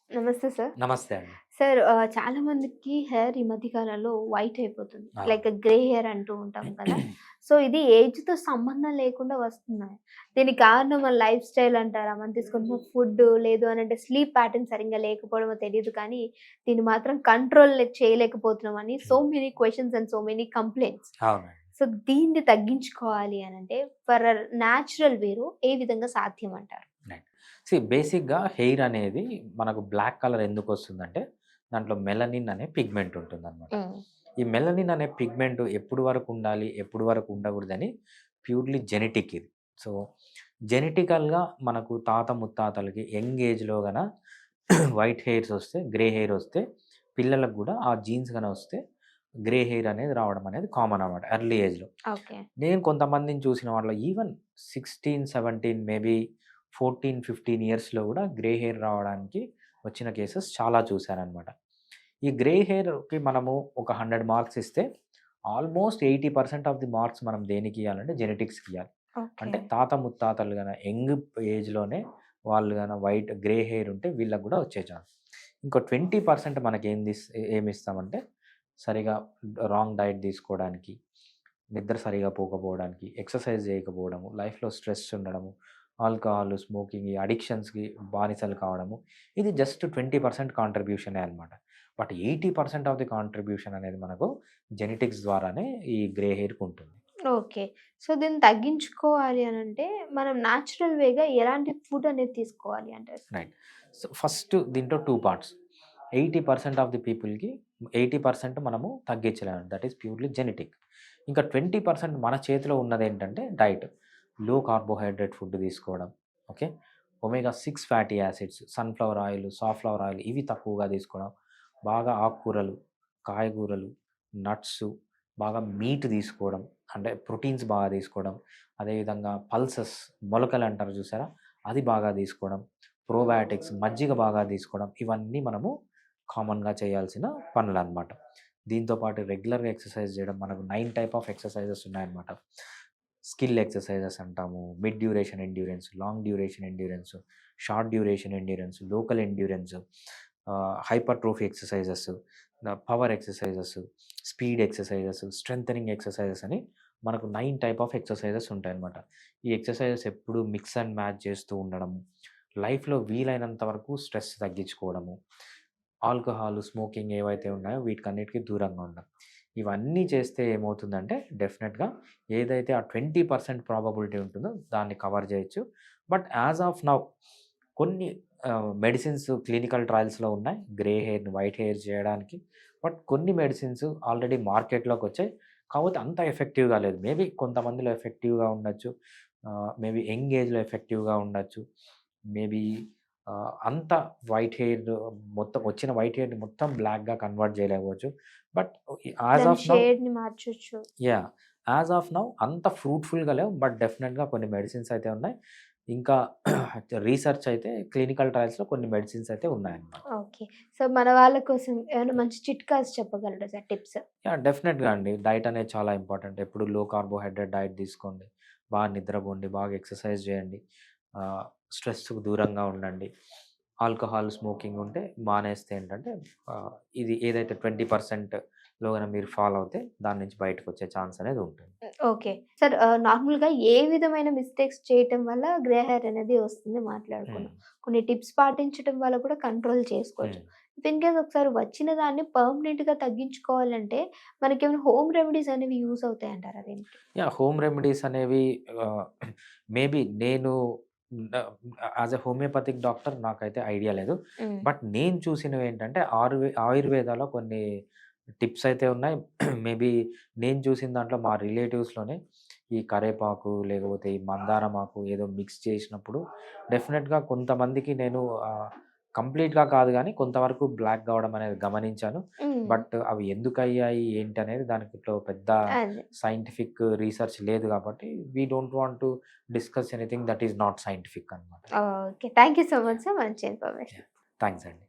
నమస్తే సార్. నమస్తే అండి. సార్ చాలా మందికి హెయిర్ ఈ మధ్య కాలంలో వైట్ అయిపోతుంది. అవును. లైక్ గ్రే హెయిర్ అంటూ ఉంటాం కదా! సో, ఇది ఏజ్‌తో సంబంధం లేకుండా వస్తున్నాయి. దీనికి కారణం మన లైఫ్ స్టైల్ అంటారా? మనం తీసుకుంటున్న ఫుడ్ లేదు అనంటే స్లీప్ ప్యాటర్న్ సరింగ్గా లేకపోవడమో తెలీదు కానీ, దీన్ని మాత్రం కంట్రోల్ చేయలేకపోతున్నామని so many questions and so many complaints. అవునండి. సో, దీన్ని తగ్గించుకోవాలి అనంటే ఫర్ న్యాచురల్ వేలో ఏ విధంగా సాధ్యం అంటారు? రైట్. బేసిక్‌గా హెయిర్ అనేది మనకు బ్లాక్ కలర్ ఎందుకొస్తుందంటే, దాంట్లో మెలనిన్ అనే పిగ్మెంట్ ఉంటుందనమాట. హ్మ్. ఈ మెలనిన్ అనే పిగ్మెంట్ ఎప్పుడు వరకు ఉండాలి, ఎప్పుడు వరకు ఉండకూడదని ప్యూర్‌లీ జెనెటిక్ ఇది. సో, జెనెటికల్‌గా మనకు తాత ముత్తాతలకి యంగ్ ఏజ్‌లో గన వైట్ హెయిర్స్ వస్తే, గ్రే హెయిర్ వస్తే, పిల్లలకు గూడా ఆ జీన్స్ గన వస్తే గ్రే హెయిర్ అనేది రావడం అనేది కామన్ అనమాట ఎర్లీ ఏజ్‌లో. ఓకే. నేను కొంతమందిని చూసిన వాళ్ళలో ఈవెన్ 16, 17 మేబీ 14, 15 ఇయర్స్‌లో గూడా గ్రే హెయిర్ రావడానికి వచ్చిన కేసెస్ చాలా చూశాననమాట. ఈ గ్రే హెయిర్‌కి మనము ఒక 100 మార్క్స్ ఇస్తే ఆల్మోస్ట్ 80% ఆఫ్ ది మార్క్స్ మనం దేనికియ్యాలంటే జెనెటిక్స్‌కియ్యాలి. ఓకే. అంటే తాత ముత్తాతలు గన యంగ్ ఏజ్‌లోనే వాళ్ళు గన గ్రే హెయిర్ ఉంటే వీళ్ళకి గూడా వచ్చే ఛాన్స్. ఇంకో 20% ఏమిస్తామంటే సరిగా రాంగ్ డైట్ తీసుకోవడానికి, నిద్ర సరిగా పోకపోవడానికి, ఎక్సర్సైజ్ చేయకపోవడము, లైఫ్‌లో స్ట్రెస్ ఉండడము, ఆల్కహాల్, స్మోకింగ్ ఈ అడిక్షన్స్‌కి బానిసలు కావడము. ఇది జస్ట్ 20% కాంట్రిబ్యూషనే అనమాట. బట్ 80% ఆఫ్ ది కాంట్రిబ్యూషన్ అనేది మనకు జెనెటిక్స్ ద్వారానే ఈ గ్రే హెయిర్‌కి ఉంటుంది. ఓకే. సో, దీన్ని తగ్గించుకోవాలి అనంటే, మనం న్యాచురల్ వేగా ఎలాంటి ఫుడ్ అనేది తీసుకోవాలి అంటారు? రైట్. సో, ఫస్ట్ దీంట్లో 2 పార్ట్స్. 80% ఆఫ్ ది పీపుల్‌కి 80% మనము తగ్గించలేము. That is purely genetic. ఇంకా 20% మన చేతిలో ఉన్నదేంటంటే డైట్. లో కార్బోహైడ్రేట్ ఫుడ్ తీసుకోవడం. Okay. Omega 6 fatty acids, sunflower oil, safflower oil ఇవి తక్కువగా తీసుకోవడం. బాగా ఆకుకూరలు, కాయగూరలు, నట్సు, బాగా మీట్ తీసుకోవడం. అంటే ప్రోటీన్స్ బాగా తీసుకోవడం. అదేవిధంగా పల్సెస్ మొలకలంటారు చూసారా? అది బాగా తీసుకోవడం. ప్రోబయాటిక్స్ మజ్జిగ బాగా తీసుకోవడం. ఇవన్నీ మనము కామన్‌గా చేయాల్సిన పనులనమాట. దీంతో పాటు రెగ్యులర్‌గా ఎక్సర్సైజ్ చేయడం. మనకు 9 టైప్ ఆఫ్ ఎక్సర్సైజెస్ ఉన్నాయన్నమాట. స్కిల్ ఎక్సర్సైజెస్ అంటాము. Mid duration endurance, long duration endurance, short duration endurance, local endurance, hypertrophy exercises, power exercises, speed exercises, strengthening exercises అని మనకు 9 టైప్ ఆఫ్ ఎక్సర్సైజెస్ ఉంటాయన్నమాట. ఈ ఎక్సర్సైజెస్ ఎప్పుడు మిక్స్ అండ్ మ్యాచ్ చేస్తూ ఉండడము. లైఫ్‌లో వీలైనంత వరకు స్ట్రెస్ తగ్గించుకోవడము. ఆల్కహాల్, స్మోకింగ్ ఏవైతే ఉన్నాయో వీటికన్నిటికి దూరంగా ఉండడం. ఇవన్నీ చేస్తే ఏమవుతుందంటే డెఫినెట్‌గా ఏదైతే ఆ 20% ప్రాబబిలిటీ ఉంటుందో దాన్ని కవర్ చేయొచ్చు. బట్ యాస్ ఆఫ్ నౌ కొన్ని మెడిసిన్స్ క్లినికల్ ట్రయల్స్‌లో ఉన్నాయి. గ్రే హెయిర్‌ని వైట్ హెయిర్ చేయడానికి. బట్ కొన్ని మెడిసిన్స్ ఆల్రెడీ మార్కెట్‌లోకొచ్చాయి. కాకపోతే అంత ఎఫెక్టివ్‌గా లేదు. మేబీ కొంతమందిలో ఎఫెక్టివ్‌గా ఉండొచ్చు. మేబీ యంగ్ ఏజ్‌లో ఎఫెక్టివ్‌గా ఉండొచ్చు. మేబీ అంత వైట్ హెయిర్ మొత్తం వచ్చిన వైట్ హెయిర్‌ని మొత్తం బ్లాక్‌గా కన్వర్ట్ చేయలేకపోవచ్చు. బట్ యాస్ దాని ఆఫ్ నౌ షేడ్‌ని మార్చొచ్చు. యాహ్! యాస్ ఆఫ్ నౌ అంత ఫ్రూట్‌ఫుల్‌గా లేవు. బట్ డెఫినిట్‌గా కొన్ని మెడిసిన్స్ అయితే ఉన్నాయి. ఇంకా రీసెర్చ్ అయితే క్లినికల్ ట్రయల్స్‌లో కొన్ని మెడిసిన్స్ అయితే ఉన్నాయన్నమాట. ఓకే. సో, మన వాళ్ళ కోసం ఏమైనా మంచి చిట్కాస్ చెప్పగలరా సార్ టిప్స్? యాహ్! డెఫినిట్‌గా అండి. డైట్ అనేది చాలా ఇంపార్టెంట్. ఎప్పుడు లో కార్బోహైడ్రేట్ డైట్ తీసుకోండి. బాగా నిద్రపోండి. బాగా ఎక్సర్సైజ్ చేయండి. స్ట్రెస్‌కు దూరంగా ఉండండి. ఆల్కహాల్, స్మోకింగ్ ఉంటే మానేస్తే ఏంటంటే ఇది ఏదైతే 20%లో గన మీరు ఫాలో అవుతే దాని నుంచి బయటకొచ్చే ఛాన్స్ అనేది ఉంటుంది. ఓకే. సార్ నార్మల్‌గా ఏ విధమైన మిస్టేక్స్ చేయటం వల్ల గ్రే హెయిర్ అనేది వస్తుంది హ్మ్. మాట్లాడుకున్నాం. కొన్ని టిప్స్ పాటించటం వల్ల కూడా కంట్రోల్ చేసుకోవచ్చు. హ్మ్. ఇన్ కేస్ ఒకసారి వచ్చిన దాన్ని పర్మనెంట్‌గా తగ్గించుకోవాలంటే మనకేమైనా హోమ్ రెమెడీస్ అనేవి యూజ్ అవుతాయంటారా దీనికి? యాహ్! హోమ్ రెమెడీస్ అనేవి ఆహ్, మేబీ నేను యాస్ ఎ హోమియోపతిక్ డాక్టర్ నాకైతే ఐడియా లేదు. హ్మ్. బట్ నేను చూసినవేంటంటే ఆయుర్వేదాలో కొన్ని టిప్స్ అయితే ఉన్నాయి. మేబీ నేను చూసిన దాంట్లో మా రిలేటివ్స్‌లోనే ఈ కరేపాకు, లేకపోతే ఈ మందారమాకు ఏదో మిక్స్ చేసినప్పుడు డెఫినిట్‌గా కొంతమందికి నేను కంప్లీట్‌గా కాదు గానీ కొంతవరకు బ్లాక్ కావడం అనేది గమనించాను. హ్మ్. బట్ అవి ఎందుకయ్యాయి ఏంటి అనేది దానికిట్లో పెద్ద అదే. సైంటిఫిక్ రీసెర్చ్ లేదు కాబట్టి we don't want to discuss anything that is not scientific అనమాట. Okay. Thank you so much sir. మంచి ఇన్ఫర్మేషన్. యాహ్! థాంక్స్ అండి.